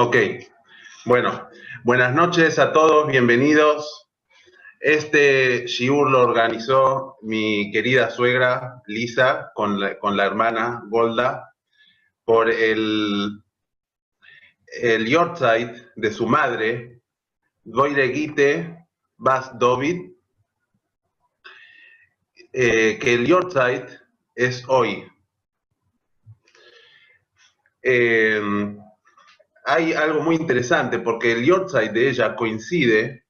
Ok, bueno, buenas noches a todos, bienvenidos. Este shiur lo organizó mi querida suegra Lisa con la hermana Golda por el Yortzeit de su madre, Goire Gite Bas Dovid, que el Yortzeit es hoy. Hay algo muy interesante porque el Yortzeit de ella coincide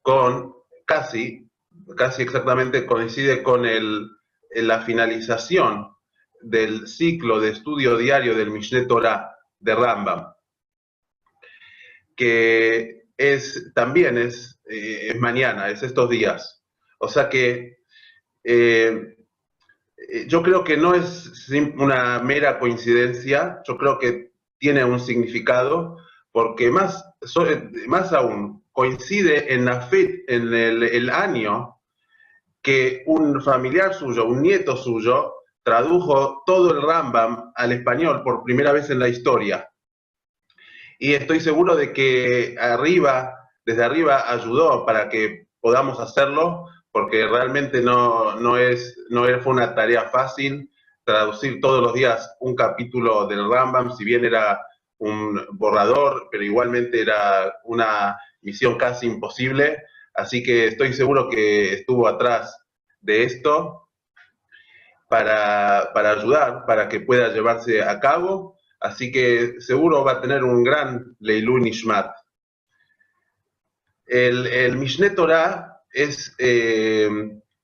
con casi exactamente coincide con la finalización del ciclo de estudio diario del Mishneh Torah de Rambam, que también es mañana, es estos días. O sea que yo creo que no es una mera coincidencia, yo creo que tiene un significado, porque más aún coincide en el año que un familiar suyo, un nieto suyo, tradujo todo el Rambam al español por primera vez en la historia. Y estoy seguro de que desde arriba ayudó para que podamos hacerlo, porque realmente fue una tarea fácil traducir todos los días un capítulo del Rambam, si bien era un borrador, pero igualmente era una misión casi imposible. Así que estoy seguro que estuvo atrás de esto para ayudar, para que pueda llevarse a cabo. Así que seguro va a tener un gran Leilun Nishmat. El Mishneh Torah es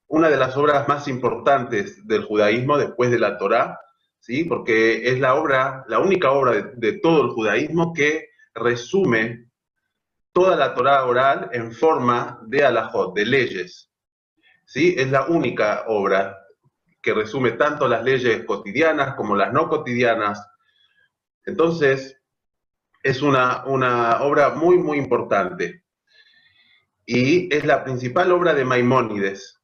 una de las obras más importantes del judaísmo después de la Torah, ¿sí? Porque es la única obra de todo el judaísmo que resume toda la Torah oral en forma de halajot, de leyes. ¿Sí? Es la única obra que resume tanto las leyes cotidianas como las no cotidianas. Entonces, es una obra muy, muy importante. Y es la principal obra de Maimónides.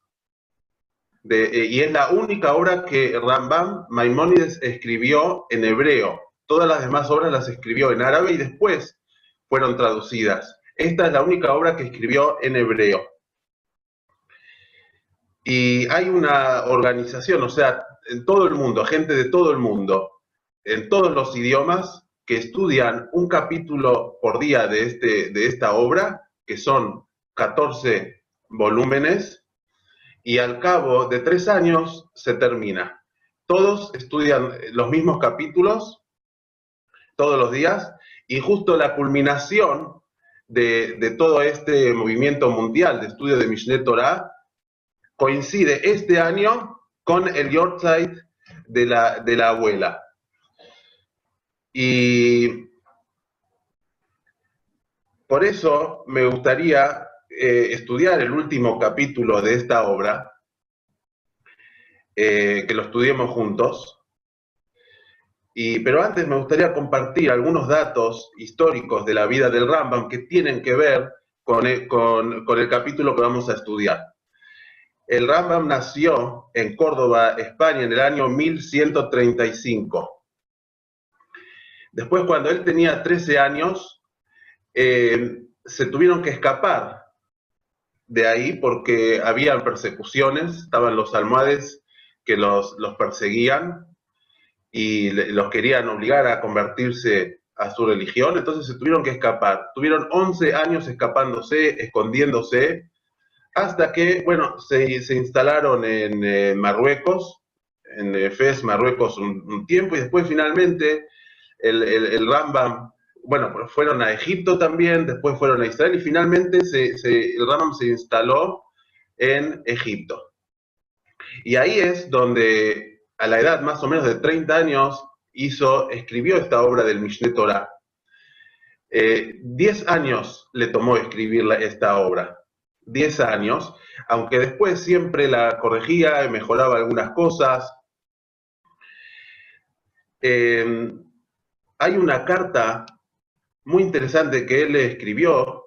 Y es la única obra que Rambam Maimónides escribió en hebreo. Todas las demás obras las escribió en árabe y después fueron traducidas. Esta es la única obra que escribió en hebreo. Y hay una organización, o sea, en todo el mundo, gente de todo el mundo, en todos los idiomas, que estudian un capítulo por día de esta obra, que son 14 volúmenes, y al cabo de 3 años se termina. Todos estudian los mismos capítulos todos los días, y justo la culminación de todo este movimiento mundial de estudio de Mishneh Torah coincide este año con el Yortzeit de la abuela. Y por eso me gustaría estudiar el último capítulo de esta obra, que lo estudiemos juntos. Pero antes me gustaría compartir algunos datos históricos de la vida del Rambam que tienen que ver con el capítulo que vamos a estudiar. El Rambam nació en Córdoba, España, en el año 1135. Después, cuando él tenía 13 años, se tuvieron que escapar de ahí porque había persecuciones, estaban los almohades que los perseguían y los querían obligar a convertirse a su religión, entonces se tuvieron que escapar. Tuvieron 11 años escapándose, escondiéndose, hasta que, bueno, se instalaron en Marruecos, en Fez, Marruecos, un tiempo, y después finalmente el Rambam, bueno, fueron a Egipto también, después fueron a Israel, y finalmente el Rambam se instaló en Egipto. Y ahí es donde, a la edad más o menos de 30 años, escribió esta obra del Mishneh Torah. 10 años le tomó escribir esta obra. 10 años, aunque después siempre la corregía y mejoraba algunas cosas. Hay una carta muy interesante que él le escribió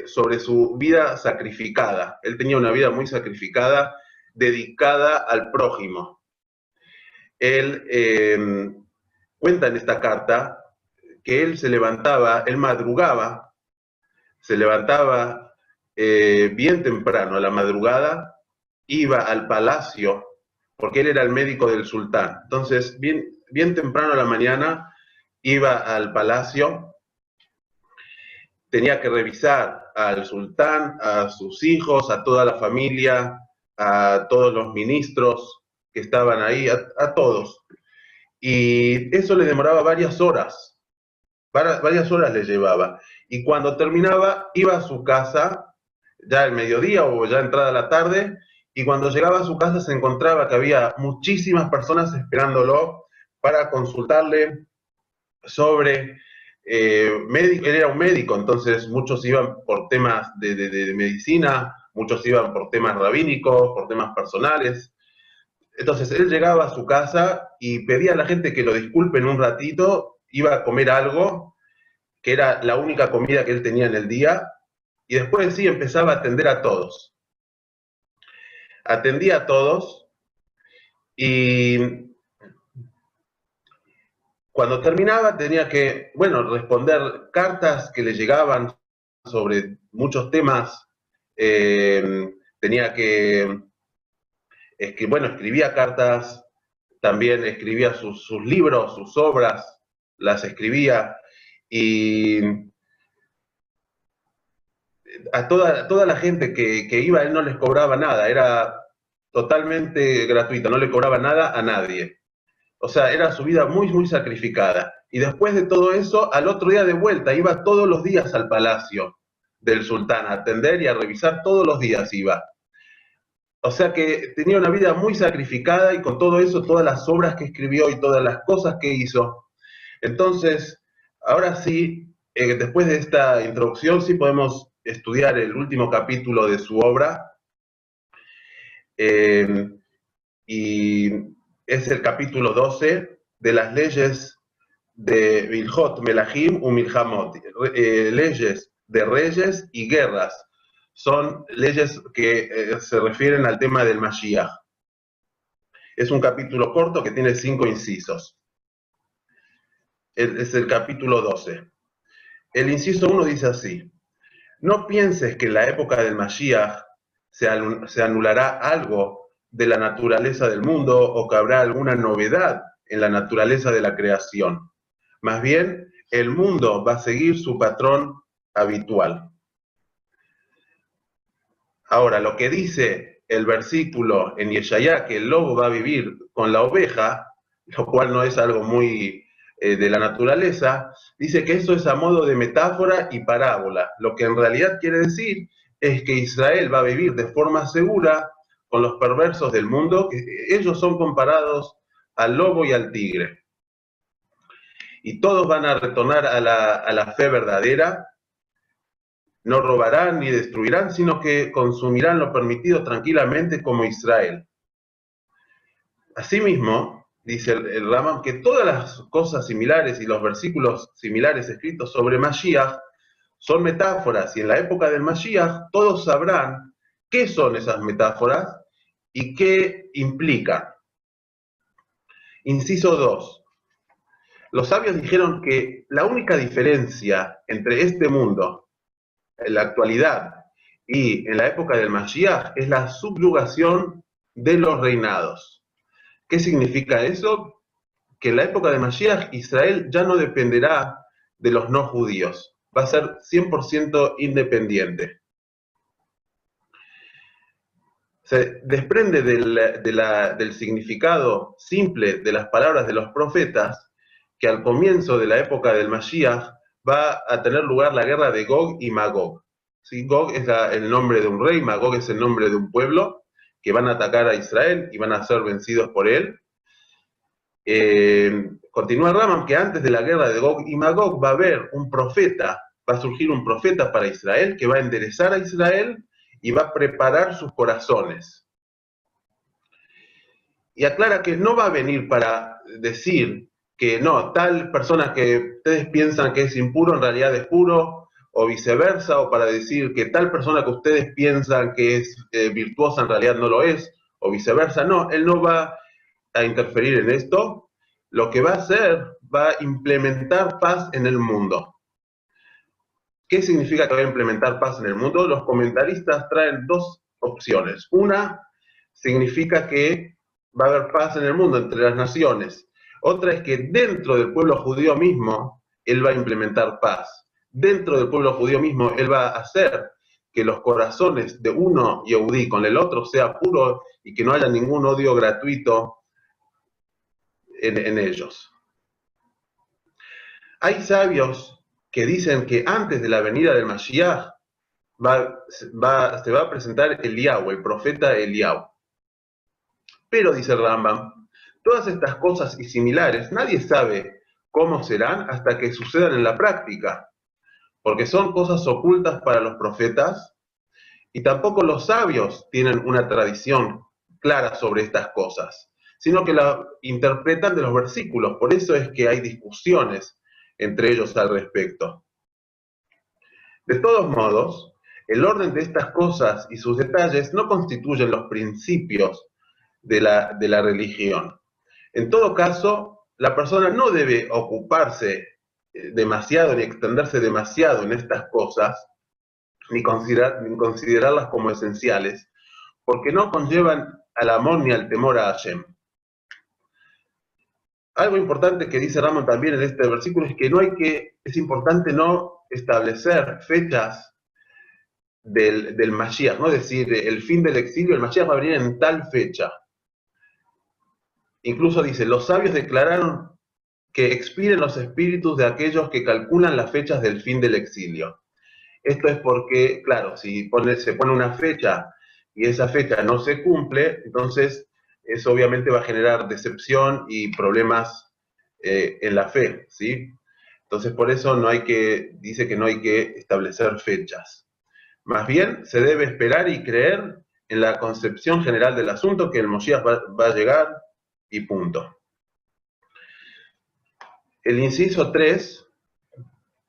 sobre su vida sacrificada. Él tenía una vida muy sacrificada, dedicada al prójimo. Él cuenta en esta carta que él se levantaba, él madrugaba, se levantaba bien temprano, a la madrugada, iba al palacio, porque él era el médico del sultán. Entonces, bien temprano a la mañana, iba al palacio, tenía que revisar al sultán, a sus hijos, a toda la familia, a todos los ministros que estaban ahí, a todos. Y eso le demoraba varias horas le llevaba. Y cuando terminaba, iba a su casa, ya el mediodía o ya entrada la tarde, y cuando llegaba a su casa se encontraba que había muchísimas personas esperándolo para consultarle sobre médico. Él era un médico, entonces muchos iban por temas de medicina, muchos iban por temas rabínicos, por temas personales. Entonces él llegaba a su casa y pedía a la gente que lo disculpen un ratito, iba a comer algo, que era la única comida que él tenía en el día, y después sí empezaba a atender a todos. Atendía a todos y cuando terminaba tenía que, bueno, responder cartas que le llegaban sobre muchos temas. Tenía que, bueno, escribía cartas, también escribía sus libros, sus obras, las escribía, y a toda la gente que iba, él no les cobraba nada, era totalmente gratuito, no le cobraba nada a nadie. O sea, era su vida muy, muy sacrificada. Y después de todo eso, al otro día de vuelta, iba todos los días al palacio del sultán a atender y a revisar, todos los días iba. O sea que tenía una vida muy sacrificada y con todo eso, todas las obras que escribió y todas las cosas que hizo. Entonces, ahora sí, después de esta introducción, sí podemos estudiar el último capítulo de su obra. Y es el capítulo 12 de las leyes de Bilhot, Melahim u Milhamot, leyes de reyes y guerras. Son leyes que se refieren al tema del Mashiach. Es un capítulo corto que tiene 5 incisos. Es el capítulo 12. El inciso 1 dice así: no pienses que en la época del Mashiach se anulará algo de la naturaleza del mundo o que habrá alguna novedad en la naturaleza de la creación. Más bien, el mundo va a seguir su patrón habitual. Ahora, lo que dice el versículo en Yeshayá, que el lobo va a vivir con la oveja, lo cual no es algo muy de la naturaleza, dice que eso es a modo de metáfora y parábola. Lo que en realidad quiere decir es que Israel va a vivir de forma segura con los perversos del mundo, que ellos son comparados al lobo y al tigre. Y todos van a retornar a la fe verdadera, no robarán ni destruirán, sino que consumirán lo permitido tranquilamente como Israel. Asimismo, dice el Rambam, que todas las cosas similares y los versículos similares escritos sobre Mashiach son metáforas, y en la época del Mashiach todos sabrán qué son esas metáforas y qué implican. Inciso 2. Los sabios dijeron que la única diferencia entre este mundo, en la actualidad, y en la época del Mashiach es la subyugación de los reinados. ¿Qué significa eso? Que en la época de Mashiach Israel ya no dependerá de los no judíos, va a ser 100% independiente. Se desprende del significado simple de las palabras de los profetas que al comienzo de la época del Mashiach va a tener lugar la guerra de Gog y Magog. ¿Sí? Gog es el nombre de un rey, Magog es el nombre de un pueblo que van a atacar a Israel y van a ser vencidos por él. Continúa Rambam que antes de la guerra de Gog y Magog va a haber un profeta, va a surgir un profeta para Israel que va a enderezar a Israel y va a preparar sus corazones. Y aclara que no va a venir para decir que no, tal persona que ustedes piensan que es impuro en realidad es puro, o viceversa, o para decir que tal persona que ustedes piensan que es virtuosa en realidad no lo es, o viceversa. No, él no va a interferir en esto. Lo que va a hacer va a implementar paz en el mundo. ¿Qué significa que va a implementar paz en el mundo? Los comentaristas traen dos opciones. Una significa que va a haber paz en el mundo entre las naciones. Otra es que dentro del pueblo judío mismo, él va a implementar paz. Dentro del pueblo judío mismo, él va a hacer que los corazones de uno yehudí con el otro sea puro y que no haya ningún odio gratuito en ellos. Hay sabios que dicen que antes de la venida del Mashiach se va a presentar Eliyahu, el profeta Eliyahu. Pero, dice el Rambam, todas estas cosas y similares, nadie sabe cómo serán hasta que sucedan en la práctica, porque son cosas ocultas para los profetas, y tampoco los sabios tienen una tradición clara sobre estas cosas, sino que la interpretan de los versículos. Por eso es que hay discusiones entre ellos al respecto. De todos modos, el orden de estas cosas y sus detalles no constituyen los principios de la religión. En todo caso, la persona no debe ocuparse demasiado ni extenderse demasiado en estas cosas, ni considerarlas como esenciales, porque no conllevan al amor ni al temor a Hashem. Algo importante que dice Rambam también en este versículo es que es importante no establecer fechas del Mashiach, ¿no? Es decir, el fin del exilio, el Mashiach va a venir en tal fecha. Incluso dice, los sabios declararon que expiren los espíritus de aquellos que calculan las fechas del fin del exilio. Esto es porque, claro, si se pone una fecha y esa fecha no se cumple, entonces eso obviamente va a generar decepción y problemas en la fe, ¿sí? Entonces por eso dice que no hay que establecer fechas. Más bien se debe esperar y creer en la concepción general del asunto, que el Mosías va a llegar y punto. El inciso 3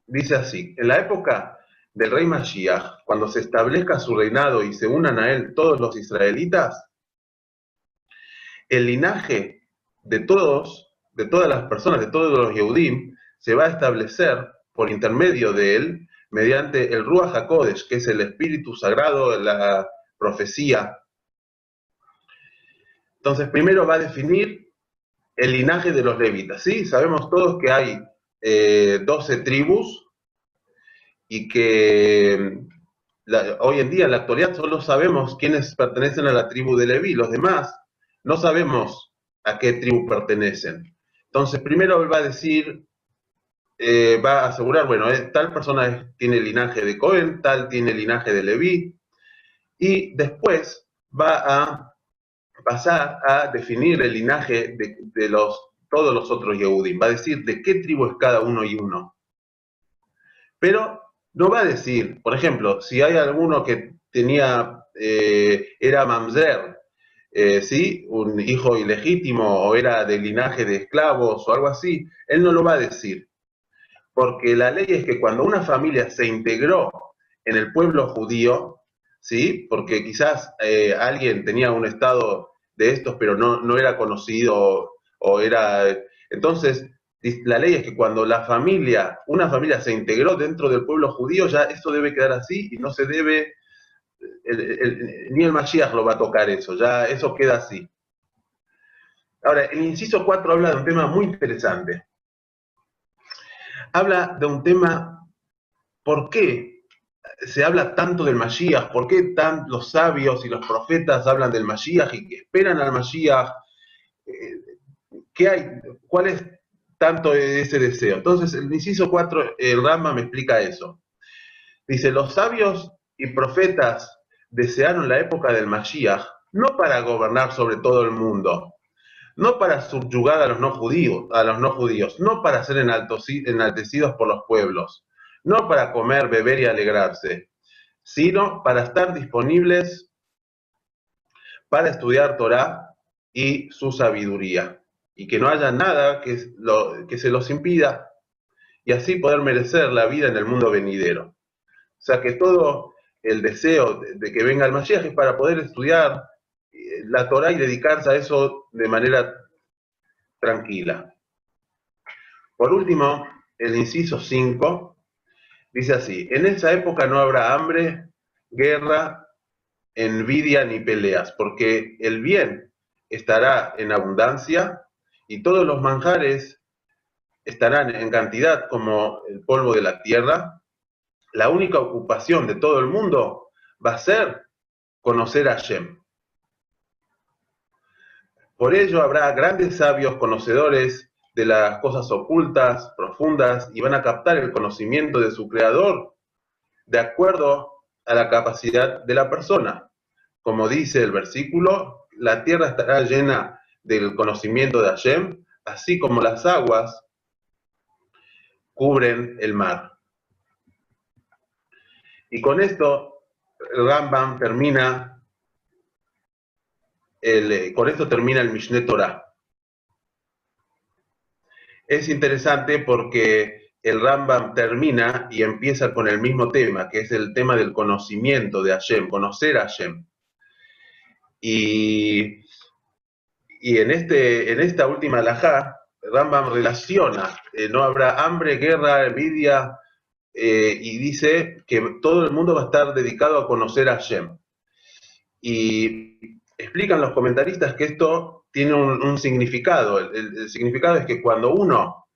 dice así: en la época del rey Mashiach, cuando se establezca su reinado y se unan a él todos los israelitas, el linaje de todas las personas, de todos los Yehudim, se va a establecer por intermedio de él, mediante el Ruach HaKodesh, que es el espíritu sagrado, la profecía. Entonces, primero va a definir el linaje de los levitas, ¿sí? Sabemos todos que hay 12 tribus y que hoy en día, en la actualidad, solo sabemos quiénes pertenecen a la tribu de Leví. Los demás no sabemos a qué tribu pertenecen. Entonces, primero él va a decir, va a asegurar, bueno, tal persona tiene el linaje de Cohen, tal tiene el linaje de Leví, y después va a pasar a definir el linaje de todos los otros Yehudim. Va a decir de qué tribu es cada uno y uno. Pero no va a decir, por ejemplo, si hay alguno que era mamzer, ¿sí? Un hijo ilegítimo, o era de linaje de esclavos o algo así, él no lo va a decir. Porque la ley es que cuando una familia se integró en el pueblo judío, ¿sí? Porque quizás alguien tenía un estado de estos, pero no era conocido, o era... Entonces, la ley es que cuando una familia se integró dentro del pueblo judío, ya esto debe quedar así y no se debe, ni el Mashiach lo va a tocar eso, ya eso queda así. Ahora, el inciso 4 habla de un tema muy interesante. Habla de un tema, ¿por qué se habla tanto del Mashiach? ¿Por qué los sabios y los profetas hablan del Mashiach y que esperan al Mashiach? ¿Qué hay? ¿Cuál es tanto ese deseo? Entonces, el inciso 4, el Rambam me explica eso. Dice, los sabios y profetas desearon la época del Mashiach no para gobernar sobre todo el mundo, no para subyugar a los no judíos, no para ser enaltecidos por los pueblos, no para comer, beber y alegrarse, sino para estar disponibles para estudiar Torá y su sabiduría, y que no haya nada que se los impida, y así poder merecer la vida en el mundo venidero. O sea que todo el deseo de que venga el Mashiach es para poder estudiar la Torá y dedicarse a eso de manera tranquila. Por último, el inciso 5 dice así: en esa época no habrá hambre, guerra, envidia ni peleas, porque el bien estará en abundancia y todos los manjares estarán en cantidad como el polvo de la tierra. La única ocupación de todo el mundo va a ser conocer a Hashem. Por ello habrá grandes sabios conocedores de las cosas ocultas, profundas, y van a captar el conocimiento de su creador de acuerdo a la capacidad de la persona. Como dice el versículo, la tierra estará llena del conocimiento de Hashem, así como las aguas cubren el mar. Y con esto el Rambam termina, con esto termina el Mishneh Torah. Es interesante porque el Rambam termina y empieza con el mismo tema, que es el tema del conocimiento de Hashem, conocer a Hashem. Y en esta última halajá, Rambam relaciona, no habrá hambre, guerra, envidia, y dice que todo el mundo va a estar dedicado a conocer a Hashem. Y explican los comentaristas que esto tiene un significado. El significado es que cuando uno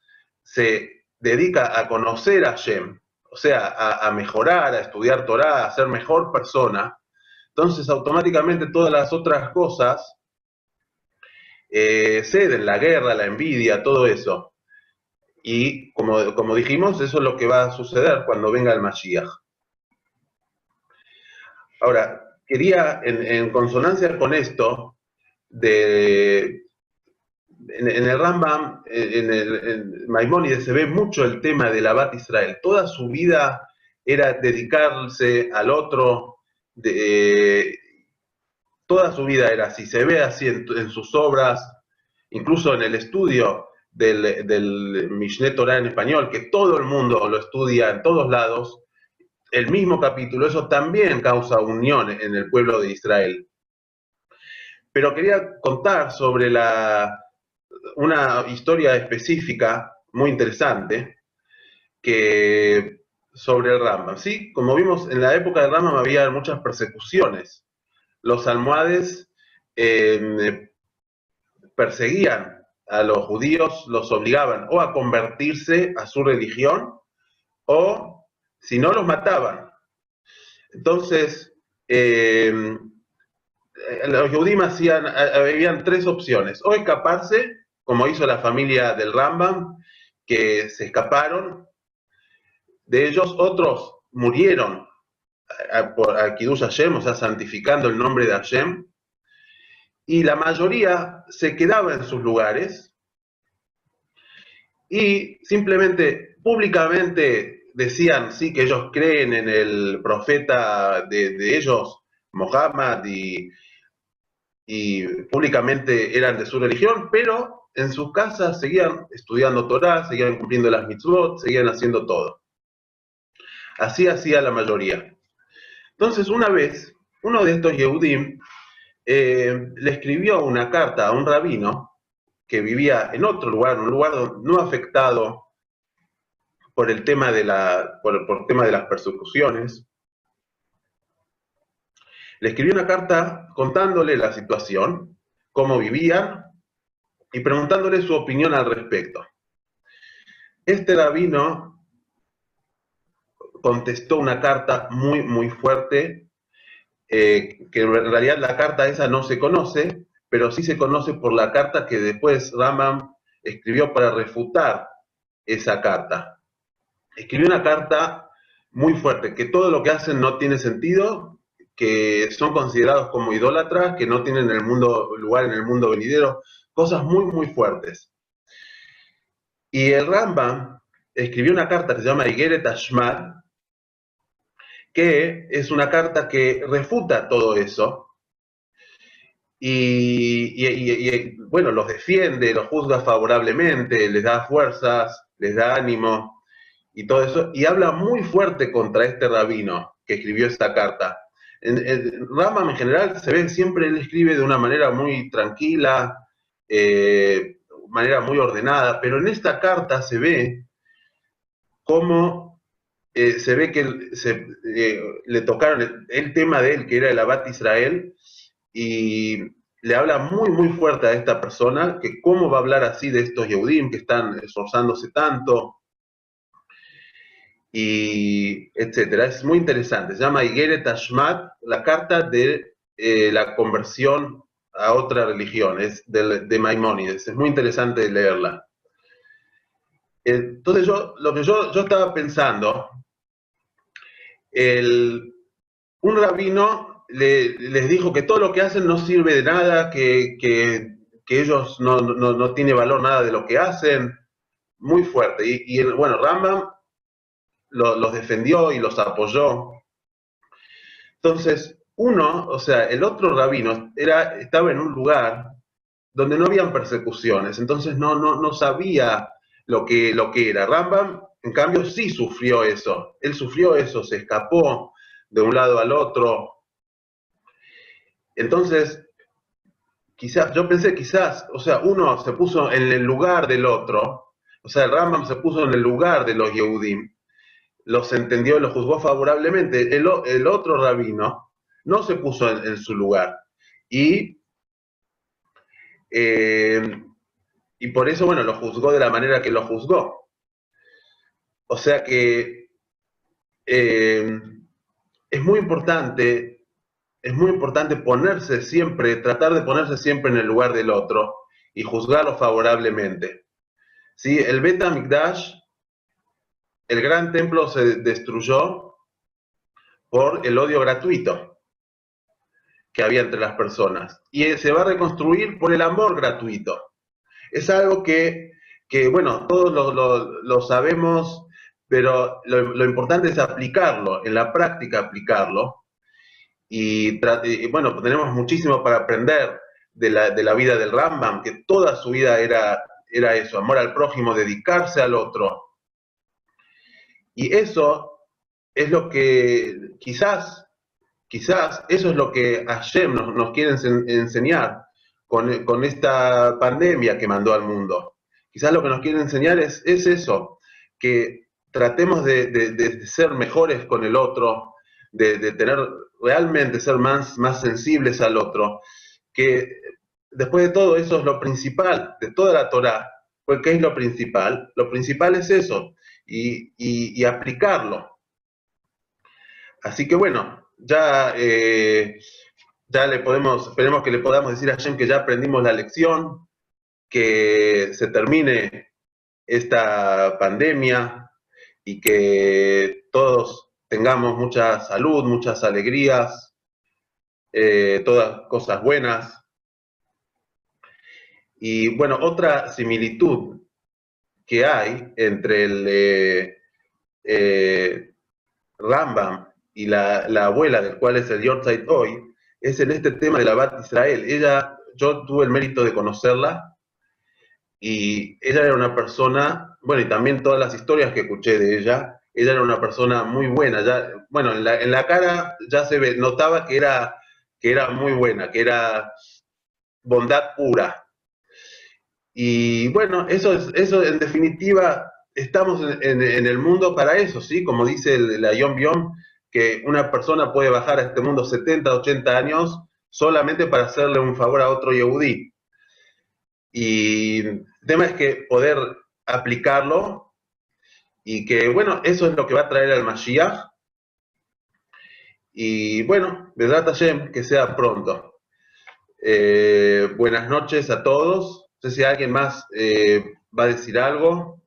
se dedica a conocer a Hashem, o sea, a mejorar, a estudiar Torah, a ser mejor persona, entonces automáticamente todas las otras cosas ceden, la guerra, la envidia, todo eso. Y como dijimos, eso es lo que va a suceder cuando venga el Mashiach. Ahora, quería, en consonancia con esto, en el Rambam, en Maimónides, se ve mucho el tema de Ahavat Israel. Toda su vida era dedicarse al otro, toda su vida era así, se ve así en sus obras, incluso en el estudio del Mishneh Torah en español, que todo el mundo lo estudia en todos lados, el mismo capítulo, eso también causa unión en el pueblo de Israel. Pero quería contar sobre una historia específica muy interesante sobre el Rambam. ¿Sí? Como vimos, en la época del Rambam había muchas persecuciones. Los almohades perseguían a los judíos, los obligaban o a convertirse a su religión, o si no, los mataban. Entonces, los Yehudim habían tres opciones: o escaparse, como hizo la familia del Rambam, que se escaparon. De ellos, otros murieron a Kiddush Hashem, o sea, santificando el nombre de Hashem, y la mayoría se quedaba en sus lugares y simplemente públicamente decían sí que ellos creen en el profeta de ellos, Mohammed, y públicamente eran de su religión, pero en sus casas seguían estudiando Torah, seguían cumpliendo las mitzvot, seguían haciendo todo. Así hacía la mayoría. Entonces, una vez, uno de estos Yehudim le escribió una carta a un rabino que vivía en otro lugar, un lugar no afectado por el tema por tema de las persecuciones. Le escribió una carta contándole la situación, cómo vivían, y preguntándole su opinión al respecto. Este rabino contestó una carta muy, muy fuerte, que en realidad la carta esa no se conoce, pero sí se conoce por la carta que después Rambam escribió para refutar esa carta. Escribió una carta muy fuerte, que todo lo que hacen no tiene sentido, que son considerados como idólatras, que no tienen lugar en el mundo venidero, cosas muy, muy fuertes. Y el Rambam escribió una carta que se llama Igeret Ashmad, que es una carta que refuta todo eso, y bueno, los defiende, los juzga favorablemente, les da fuerzas, les da ánimo, y todo eso, y habla muy fuerte contra este rabino que escribió esta carta. Rambam en general se ve siempre, él escribe de una manera muy tranquila, manera muy ordenada, pero en esta carta se ve cómo se ve que le tocaron el tema de él, que era el Abad Israel, y le habla muy, muy fuerte a esta persona, que cómo va a hablar así de estos Yehudim que están esforzándose tanto, y etcétera. Es muy interesante. Se llama Igeret Ashmat, la carta de la conversión a otra religión, es de Maimónides. Es muy interesante leerla. Entonces lo que yo estaba pensando, un rabino les dijo que todo lo que hacen no sirve de nada, que ellos no tiene valor nada de lo que hacen, muy fuerte. Bueno, Rambam los defendió y los apoyó. Entonces, o sea, el otro rabino estaba en un lugar donde no habían persecuciones, entonces no sabía lo que era. Rambam, en cambio, sí sufrió eso. Él sufrió eso, se escapó de un lado al otro. Entonces, yo pensé o sea, uno se puso en el lugar del otro, o sea, el Rambam se puso en el lugar de los Yehudim, los entendió y los juzgó favorablemente. El otro rabino no se puso en su lugar. Y, eh, y por eso, bueno, lo juzgó de la manera que lo juzgó. O sea que eh, es muy importante ponerse siempre, tratar de ponerse siempre en el lugar del otro y juzgarlo favorablemente. ¿Sí? El Bet HaMikdash, el gran templo, se destruyó por el odio gratuito que había entre las personas. Y se va a reconstruir por el amor gratuito. Es algo bueno, todos lo sabemos, pero lo importante es aplicarlo, en la práctica aplicarlo. Y bueno, tenemos muchísimo para aprender de la vida del Rambam, que toda su vida era eso, amor al prójimo, dedicarse al otro. Y eso es lo que quizás eso es lo que Hashem nos quiere enseñar con esta pandemia que mandó al mundo. Quizás lo que nos quiere enseñar es eso, que tratemos de ser mejores con el otro, de tener realmente ser más sensibles al otro, que después de todo eso es lo principal de toda la Torá. Pues, ¿qué es lo principal? Lo principal es eso, y aplicarlo. Así que bueno, ya esperemos que le podamos decir a Hashem que ya aprendimos la lección, que se termine esta pandemia y que todos tengamos mucha salud, muchas alegrías, todas cosas buenas. Y bueno, otra similitud que hay entre el Rambam y la abuela, del cual es el Yortzeit hoy, es en este tema de la Bat Israel. Yo tuve el mérito de conocerla, y ella era una persona, bueno, y también todas las historias que escuché de ella era una persona muy buena. Bueno, en la cara ya notaba que era muy buena, que era bondad pura. Y bueno, eso en definitiva, estamos en el mundo para eso, ¿sí? Como dice la Yom Yom, que una persona puede bajar a este mundo 70, 80 años solamente para hacerle un favor a otro Yehudí. Y el tema es que poder aplicarlo, y que, bueno, eso es lo que va a traer al Mashiach. Y bueno, Besat Hashem, que sea pronto. Buenas noches a todos. No sé si alguien más va a decir algo.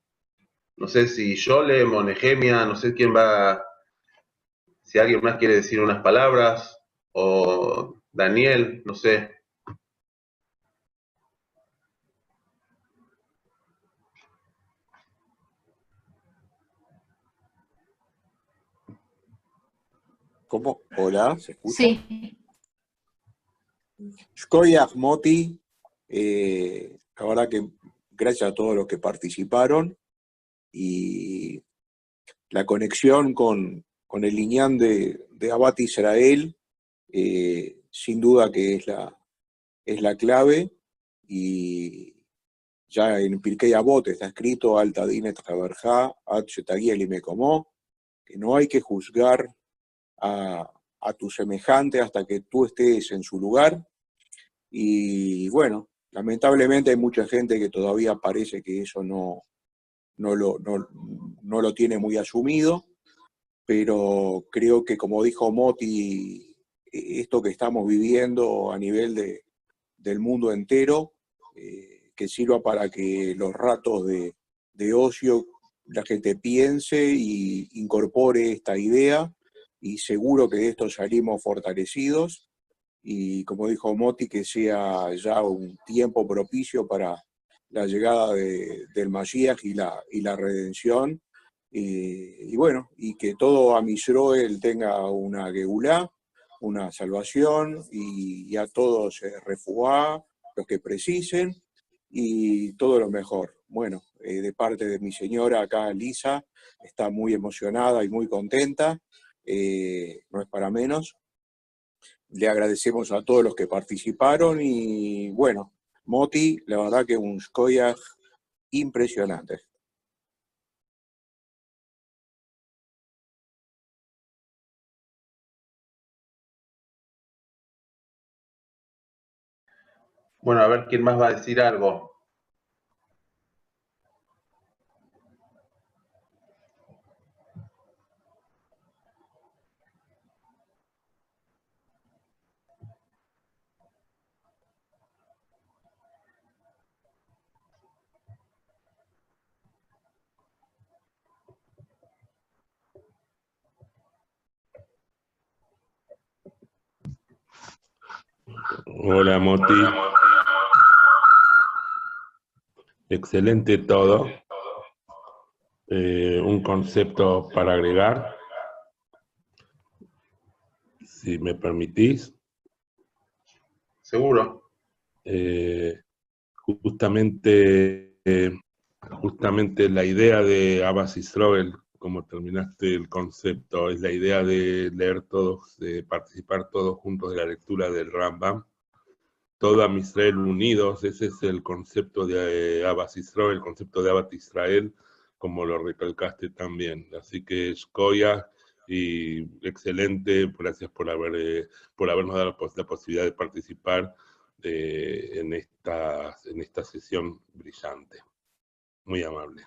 No sé si Yolem o Nehemia, no sé quién va, si alguien más quiere decir unas palabras, o Daniel, no sé. ¿Cómo? Hola, ¿se escucha? Sí. Shkoyach Moti, la verdad que gracias a todos los que participaron, y la conexión con el Inyan de Abad Israel, sin duda que es la clave, y ya en Pirkei Avot está escrito, Alta Dinet Haberja, Ad Shetagiel y Mekomó, que no hay que juzgar a tu semejante hasta que tú estés en su lugar. Y bueno, lamentablemente hay mucha gente que todavía parece que eso no lo tiene muy asumido, pero creo que, como dijo Moti, esto que estamos viviendo a nivel del mundo entero, que sirva para que los ratos de ocio la gente piense y incorpore esta idea, y seguro que de esto salimos fortalecidos, y como dijo Moti, que sea ya un tiempo propicio para la llegada del Mashiach y la redención, y bueno, y que todo Am Yisroel tenga una Geulá, una salvación, y a todos refuá, los que precisen, y todo lo mejor. Bueno, de parte de mi señora acá, Lisa, está muy emocionada y muy contenta, no es para menos. Le agradecemos a todos los que participaron y bueno, Moti, la verdad que un shkoyach impresionante. Bueno, a ver quién más va a decir algo. Hola Moti, excelente todo. Un concepto para agregar, si me permitís. Seguro. Justamente la idea de Abbas Yisroel, como terminaste el concepto, es la idea de leer todos, de participar todos juntos de la lectura del Rambam. Todo Am Israel unidos, ese es el concepto de Abbas Yisroel, el concepto de Abbas Israel, como lo recalcaste también. Así que Shkoyach, y excelente, gracias por habernos dado la posibilidad de participar en esta sesión brillante. Muy amable.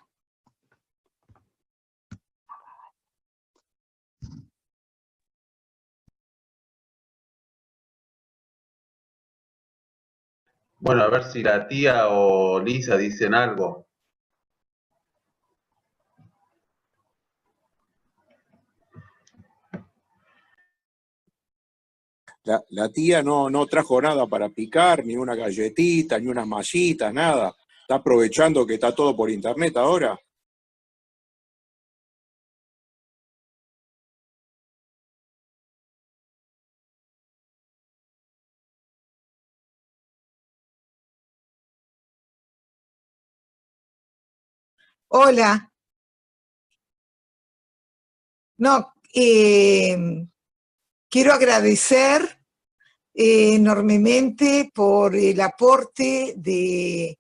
Bueno, a ver si la tía o Lisa dicen algo. La tía no trajo nada para picar, ni una galletita, ni unas mallitas, nada. Está aprovechando que está todo por internet ahora. Hola. No, quiero agradecer enormemente por el aporte de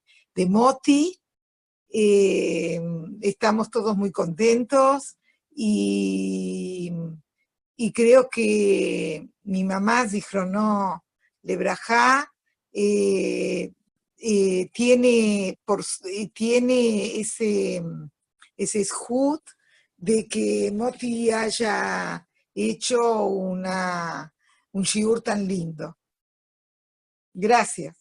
Moti. Estamos todos muy contentos y creo que mi mamá, Zichrono Lebrajá, tiene ese zhut de que Moti haya hecho un shiur tan lindo. Gracias.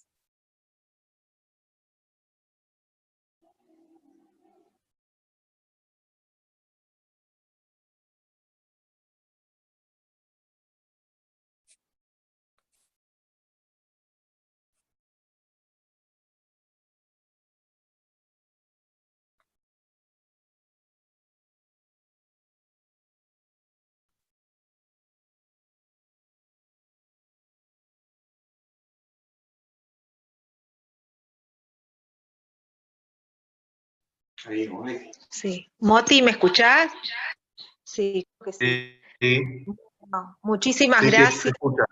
Sí. Moti, ¿me escuchás? Sí, creo que sí. Sí. No, muchísimas Sí, gracias. se escucha.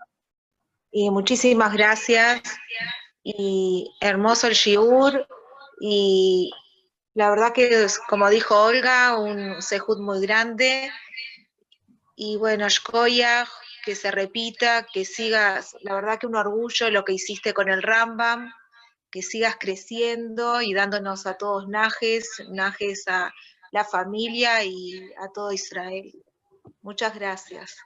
Y muchísimas gracias. Y hermoso el shiur. Y la verdad que, como dijo Olga, un sejud muy grande. Y bueno, Shkoyach, que se repita, que sigas, la verdad que un orgullo lo que hiciste con el Rambam, que sigas creciendo y dándonos a todos najes a la familia y a todo Israel. Muchas gracias.